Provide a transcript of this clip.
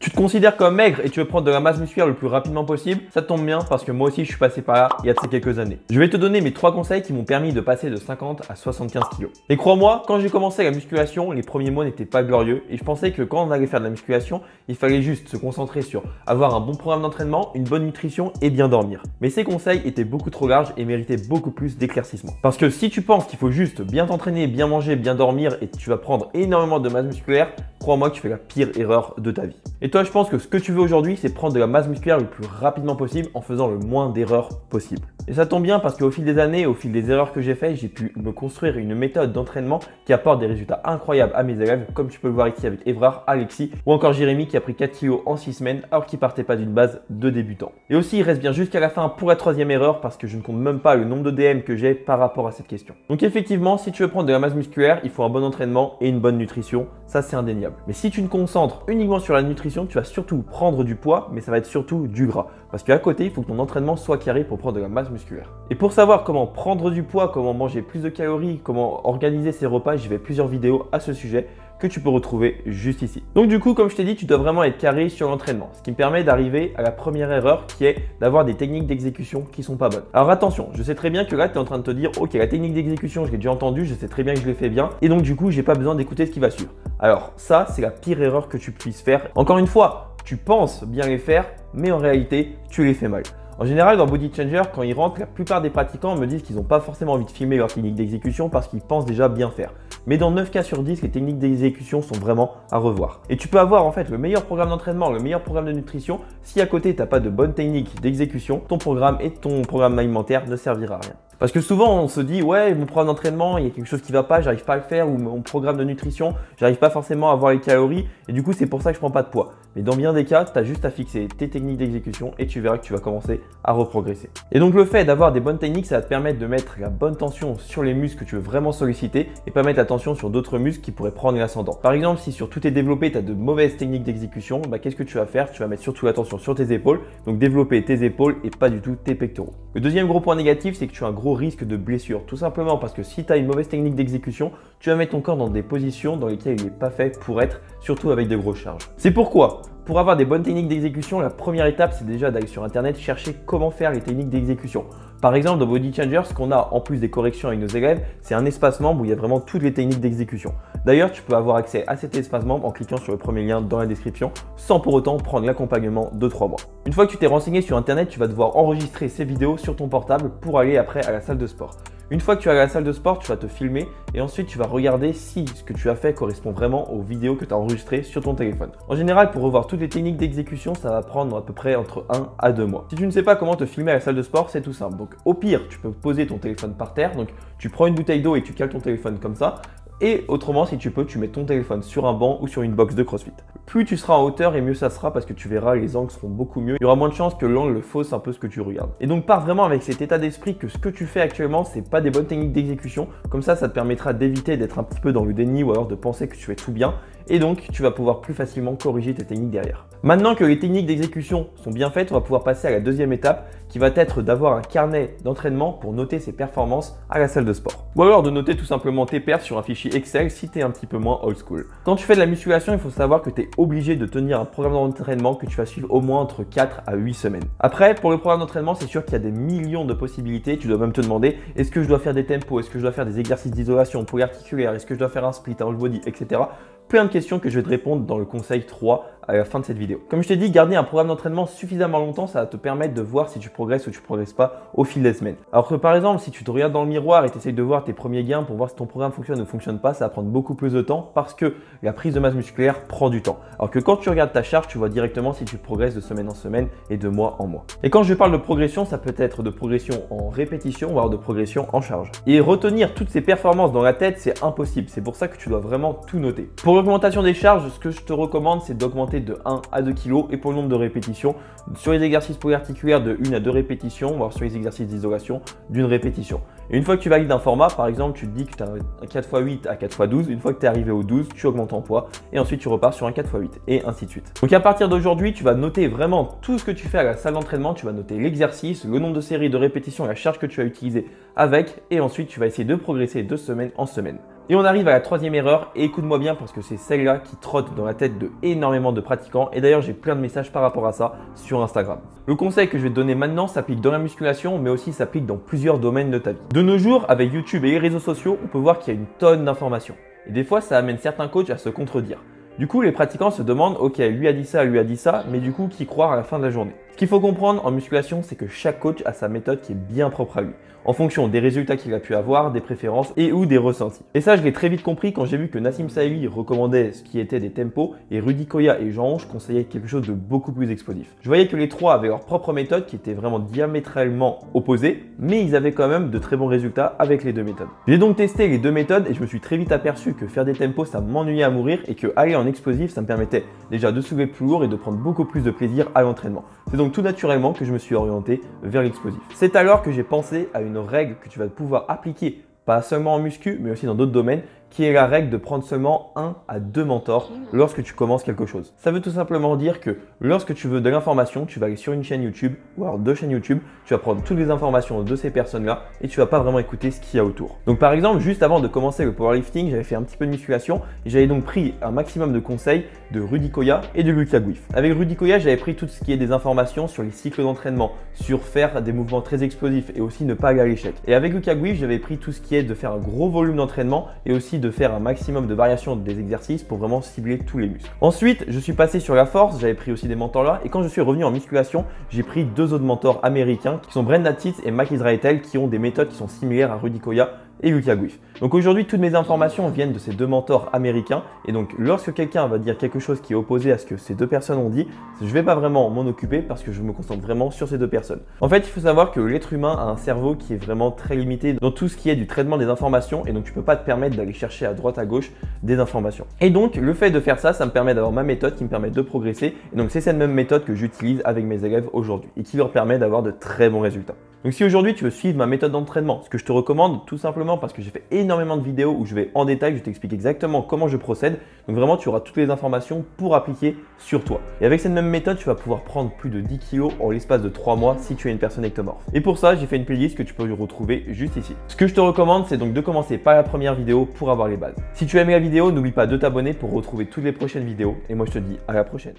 Tu te considères comme maigre et tu veux prendre de la masse musculaire le plus rapidement possible? Ça tombe bien parce que moi aussi je suis passé par là il y a de ces quelques années. Je vais te donner mes 3 conseils qui m'ont permis de passer de 50 à 75 kg. Et crois-moi, quand j'ai commencé la musculation, les premiers mois n'étaient pas glorieux et je pensais que quand on allait faire de la musculation, il fallait juste se concentrer sur avoir un bon programme d'entraînement, une bonne nutrition et bien dormir. Mais ces conseils étaient beaucoup trop larges et méritaient beaucoup plus d'éclaircissement. Parce que si tu penses qu'il faut juste bien t'entraîner, bien manger, bien dormir et tu vas prendre énormément de masse musculaire, crois-moi que tu fais la pire erreur de ta vie. Et toi, je pense que ce que tu veux aujourd'hui, c'est prendre de la masse musculaire le plus rapidement possible en faisant le moins d'erreurs possible. Et ça tombe bien parce qu'au fil des années, au fil des erreurs que j'ai faites, j'ai pu me construire une méthode d'entraînement qui apporte des résultats incroyables à mes élèves, comme tu peux le voir ici avec Évrard, Alexis ou encore Jérémy qui a pris 4 kg en 6 semaines alors qu'il partait pas d'une base de débutant. Et aussi, il reste bien jusqu'à la fin pour la 3e erreur parce que je ne compte même pas le nombre de DM que j'ai par rapport à cette question. Donc effectivement, si tu veux prendre de la masse musculaire, il faut un bon entraînement et une bonne nutrition, ça c'est indéniable. Mais si tu te concentres uniquement sur la nutrition, tu vas surtout prendre du poids, mais ça va être surtout du gras. Parce qu'à côté, il faut que ton entraînement soit carré pour prendre de la masse musculaire. Et pour savoir comment prendre du poids, comment manger plus de calories, comment organiser ses repas, j'ai fait plusieurs vidéos à ce sujet que tu peux retrouver juste ici. Donc du coup, comme je t'ai dit, tu dois vraiment être carré sur l'entraînement, ce qui me permet d'arriver à la première erreur qui est d'avoir des techniques d'exécution qui sont pas bonnes. Alors attention, je sais très bien que là, tu es en train de te dire, ok, la technique d'exécution, je l'ai déjà entendue, je sais très bien que je l'ai fait bien, et donc du coup, j'ai pas besoin d'écouter ce qui va suivre. Alors ça, c'est la pire erreur que tu puisses faire. Encore une fois, tu penses bien les faire, mais en réalité, tu les fais mal. En général, dans Body Changer, quand ils rentrent, la plupart des pratiquants me disent qu'ils n'ont pas forcément envie de filmer leur technique d'exécution parce qu'ils pensent déjà bien faire. Mais dans 9 cas sur 10, les techniques d'exécution sont vraiment à revoir. Et tu peux avoir en fait le meilleur programme d'entraînement, le meilleur programme de nutrition. Si à côté, tu n'as pas de bonne technique d'exécution, ton programme et ton programme alimentaire ne servira à rien. Parce que souvent, on se dit, ouais, mon programme d'entraînement, il y a quelque chose qui ne va pas, j'arrive pas à le faire, ou mon programme de nutrition, j'arrive pas forcément à avoir les calories, et du coup, c'est pour ça que je prends pas de poids. Mais dans bien des cas, tu as juste à fixer tes techniques d'exécution et tu verras que tu vas commencer à reprogresser. Et donc, le fait d'avoir des bonnes techniques, ça va te permettre de mettre la bonne tension sur les muscles que tu veux vraiment solliciter et pas mettre la tension sur d'autres muscles qui pourraient prendre l'ascendant. Par exemple, si sur tout tes développé, tu as de mauvaises techniques d'exécution, qu'est-ce que tu vas faire? Tu vas mettre surtout l'attention sur tes épaules, donc développer tes épaules et pas du tout tes pectoraux. Le deuxième gros point négatif, c'est que tu as un gros risque de blessure. Tout simplement parce que si tu as une mauvaise technique d'exécution, tu vas mettre ton corps dans des positions dans lesquelles il n'est pas fait pour être, surtout avec de grosses charges. C'est pourquoi, pour avoir des bonnes techniques d'exécution, la première étape, c'est déjà d'aller sur internet chercher comment faire les techniques d'exécution. Par exemple, dans Body Changer, ce qu'on a en plus des corrections avec nos élèves, c'est un espace membre où il y a vraiment toutes les techniques d'exécution. D'ailleurs, tu peux avoir accès à cet espace membre en cliquant sur le premier lien dans la description, sans pour autant prendre l'accompagnement de 3 mois. Une fois que tu t'es renseigné sur internet, tu vas devoir enregistrer ces vidéos sur ton portable pour aller après à la salle de sport. Une fois que tu es à la salle de sport, tu vas te filmer et ensuite tu vas regarder si ce que tu as fait correspond vraiment aux vidéos que tu as enregistrées sur ton téléphone. En général, pour revoir toutes les techniques d'exécution, ça va prendre à peu près entre 1 à 2 mois. Si tu ne sais pas comment te filmer à la salle de sport, c'est tout simple. Donc au pire, tu peux poser ton téléphone par terre. Donc tu prends une bouteille d'eau et tu cales ton téléphone comme ça. Et autrement, si tu peux, tu mets ton téléphone sur un banc ou sur une box de CrossFit. Plus tu seras en hauteur et mieux ça sera parce que tu verras, les angles seront beaucoup mieux. Il y aura moins de chances que l'angle fausse un peu ce que tu regardes. Et donc, pars vraiment avec cet état d'esprit que ce que tu fais actuellement, c'est pas des bonnes techniques d'exécution. Comme ça te permettra d'éviter d'être un petit peu dans le déni ou alors de penser que tu fais tout bien. Et donc, tu vas pouvoir plus facilement corriger tes techniques derrière. Maintenant que les techniques d'exécution sont bien faites, on va pouvoir passer à la deuxième étape qui va être d'avoir un carnet d'entraînement pour noter ses performances à la salle de sport. Ou alors de noter tout simplement tes perfs sur un fichier Excel si tu es un petit peu moins old school. Quand tu fais de la musculation, il faut savoir que tu es obligé de tenir un programme d'entraînement que tu vas suivre au moins entre 4 à 8 semaines. Après, pour le programme d'entraînement, c'est sûr qu'il y a des millions de possibilités. Tu dois même te demander, est-ce que je dois faire des tempos, est-ce que je dois faire des exercices d'isolation polyarticulaire, est-ce que je dois faire un split, un whole body, etc. Plein de questions que je vais te répondre dans le conseil 3 à la fin de cette vidéo. Comme je t'ai dit, garder un programme d'entraînement suffisamment longtemps, ça va te permettre de voir si tu progresses ou tu progresses pas au fil des semaines. Alors que par exemple, si tu te regardes dans le miroir et tu essayes de voir tes premiers gains pour voir si ton programme fonctionne ou ne fonctionne pas, ça va prendre beaucoup plus de temps parce que la prise de masse musculaire prend du temps. Alors que quand tu regardes ta charge, tu vois directement si tu progresses de semaine en semaine et de mois en mois. Et quand je parle de progression, ça peut être de progression en répétition ou alors de progression en charge. Et retenir toutes ces performances dans la tête, c'est impossible. C'est pour ça que tu dois vraiment tout noter. Pour l'augmentation des charges, ce que je te recommande, c'est d'augmenter de 1 à 2 kg et pour le nombre de répétitions, sur les exercices polyarticulaires de 1 à 2 répétitions, voire sur les exercices d'isolation d'une répétition. Et une fois que tu valides un format, par exemple, tu te dis que tu as un 4x8 à 4x12, une fois que tu es arrivé au 12, tu augmentes en poids et ensuite tu repars sur un 4x8 et ainsi de suite. Donc à partir d'aujourd'hui, tu vas noter vraiment tout ce que tu fais à la salle d'entraînement, tu vas noter l'exercice, le nombre de séries de répétitions, la charge que tu as utilisée avec et ensuite tu vas essayer de progresser de semaine en semaine. Et on arrive à la troisième erreur, et écoute-moi bien parce que c'est celle-là qui trotte dans la tête de énormément de pratiquants, et d'ailleurs j'ai plein de messages par rapport à ça sur Instagram. Le conseil que je vais te donner maintenant s'applique dans la musculation, mais aussi s'applique dans plusieurs domaines de ta vie. De nos jours, avec YouTube et les réseaux sociaux, on peut voir qu'il y a une tonne d'informations. Et des fois, ça amène certains coachs à se contredire. Du coup, les pratiquants se demandent, ok, lui a dit ça, mais du coup, qui croire à la fin de la journée? Ce qu'il faut comprendre en musculation, c'est que chaque coach a sa méthode qui est bien propre à lui, en fonction des résultats qu'il a pu avoir, des préférences et ou des ressentis. Et ça, je l'ai très vite compris quand j'ai vu que Nassim Saïli recommandait ce qui était des tempos et Rudy Koya et Jean Honge conseillaient quelque chose de beaucoup plus explosif. Je voyais que les trois avaient leur propre méthode qui était vraiment diamétralement opposée, mais ils avaient quand même de très bons résultats avec les deux méthodes. J'ai donc testé les deux méthodes et je me suis très vite aperçu que faire des tempos, ça m'ennuyait à mourir et que aller en explosif, ça me permettait déjà de soulever plus lourd et de prendre beaucoup plus de plaisir à l'entraînement. C'est donc tout naturellement que je me suis orienté vers l'explosif. C'est alors que j'ai pensé à une règle que tu vas pouvoir appliquer, pas seulement en muscu, mais aussi dans d'autres domaines, qui est la règle de prendre seulement 1 à 2 mentors lorsque tu commences quelque chose. Ça veut tout simplement dire que lorsque tu veux de l'information, tu vas aller sur une chaîne YouTube ou alors deux chaînes YouTube, tu vas prendre toutes les informations de ces personnes-là et tu vas pas vraiment écouter ce qu'il y a autour. Donc par exemple, juste avant de commencer le powerlifting, j'avais fait un petit peu de musculation et j'avais donc pris un maximum de conseils de Rudy Koya et de Lucas Guif. Avec Rudy Koya, j'avais pris tout ce qui est des informations sur les cycles d'entraînement, sur faire des mouvements très explosifs et aussi ne pas aller à l'échec. Et avec Lucas Guif, j'avais pris tout ce qui est de faire un gros volume d'entraînement et aussi de faire un maximum de variations des exercices pour vraiment cibler tous les muscles. Ensuite, je suis passé sur la force, j'avais pris aussi des mentors là et quand je suis revenu en musculation, j'ai pris deux autres mentors américains qui sont Brendan Titz et Mike Israetel qui ont des méthodes qui sont similaires à Rudy Koya et Lucas Guif. Donc aujourd'hui, toutes mes informations viennent de ces deux mentors américains et donc lorsque quelqu'un va dire quelque chose qui est opposé à ce que ces deux personnes ont dit, je ne vais pas vraiment m'en occuper parce que je me concentre vraiment sur ces deux personnes. En fait, il faut savoir que l'être humain a un cerveau qui est vraiment très limité dans tout ce qui est du traitement des informations et donc tu ne peux pas te permettre d'aller chercher à droite à gauche des informations. Et donc le fait de faire ça, ça me permet d'avoir ma méthode qui me permet de progresser et donc c'est cette même méthode que j'utilise avec mes élèves aujourd'hui et qui leur permet d'avoir de très bons résultats. Donc si aujourd'hui tu veux suivre ma méthode d'entraînement, ce que je te recommande tout simplement parce que j'ai fait énormément de vidéos où je vais en détail, je t'explique exactement comment je procède. Donc vraiment tu auras toutes les informations pour appliquer sur toi. Et avec cette même méthode, tu vas pouvoir prendre plus de 10 kg en l'espace de 3 mois si tu es une personne ectomorphe. Et pour ça, j'ai fait une playlist que tu peux retrouver juste ici. Ce que je te recommande, c'est donc de commencer par la première vidéo pour avoir les bases. Si tu as aimé la vidéo, n'oublie pas de t'abonner pour retrouver toutes les prochaines vidéos. Et moi je te dis à la prochaine.